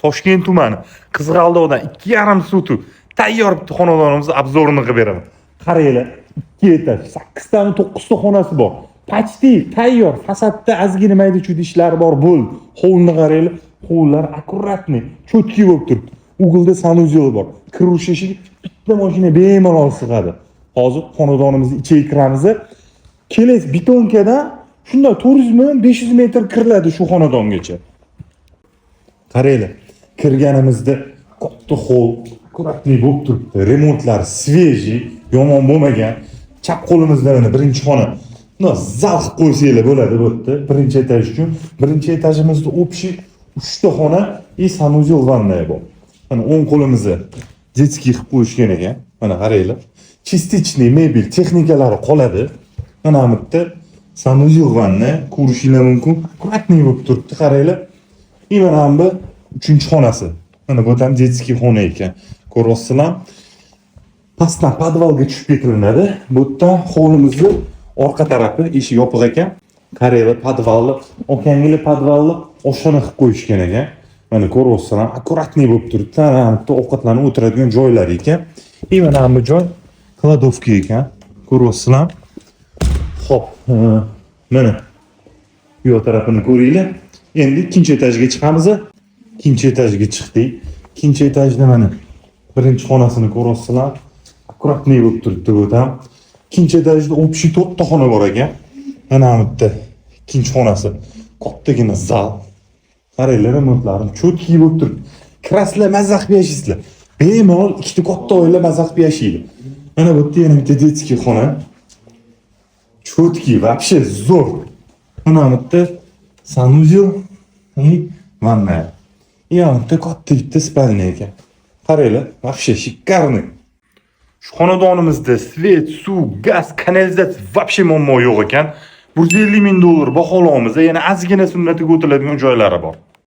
Toshkent tumani Qizg'aldoqdan 2,5 sotuv tayyor bitta xonadonimizni obzorini qilib beraman. Qaranglar, 2 etaj, 8 ta 9 ta xonasi bor. Почти tayyor. Fasadda ozgina mayda-chuyda ishlari bor bo'ldi. Hovlini qaranglar, hovllar akkuratniy, cho'tki bo'lib turibdi. Uglda sanuzel bor. Kirish eshigi bitta mashina bemalol sig'adi. Hozir xonadonimizni ichiga kiramiz. Keles betonkadan shunda 400 million 500 metr kiriladi shu xonadongacha. Qaranglar, kirganimizda katta hol, akkuratniy bo'lib turibdi. Remontlar svejiy, yomon bo'lmagan. Chap qo'limizda mana birinchi xona. No, zal qilib qo'ysanglar bo'ladi bu yerda. Birinchi etaj uchun. Birinchi etajimizda общий 3 ta xona и sanuzel vanная bor. Mana o'ng qo'limizda детский qilib qo'yishgan ekan. Mana qaranglar. Частичный mebel texnikalari qoladi. Mana bu yerda sanuzel vanna ko'rishinglar mumkin. Akkuratniy bo'lib turibdi, qaranglar. И mana bu 3-xonasi. Mana bu ham детский xona ekan. Ko'ryapsizlar? Pastdan podvalga tushib ketilinadi. Bu yerda hovlimizni orqa tarafi eshik yopiq ekan. Qaranglar, podvalni, o'kangili podvalni oshxona qilib qo'yishgan ekan. Mana ko'ryapsizlar, akkuratniy bo'lib turibdi. Mana bu ovqatlarni o'tiradigan joylari ekan. И mana bu joy kladovka ekan. Ko'ryapsizlar? Xo'p, mana bu tarafini ko'ringlar. Endi ikkinchi etajga chiqamiz. Ikkinchi etajga chiqdik. Ikkinchi etajda mana birinchi xonasini ko'ryapsizlar. Akkuratniy bo'lib turibdi bu ham. İkinci etajda общий 4 ta xona bor ekan. Mana bu yerda ikkinchi xonasi. Kattagina zal. Qaranglar, remontlarim cho'tki bo'lib turibdi. Kirasizlar, mazza qilib yashaysizlar. Bemalol ikkita katta oila mazza qilib yashaydi. Mana bu yerda yana bitta детский xona. Cho'tki, вообще zo'r. Mana bu yerda sanuzel и vanna. Yana katta bitta spalniya ekan. Qaranglar, вообще шикарный. Shu xonadonimizda svet, suv, gaz, kanalizatsiya вообще muammo yo'q ekan. $150 ming baholaymiz. Yana ozgina sunnatiga o'tiladigan joylari bor.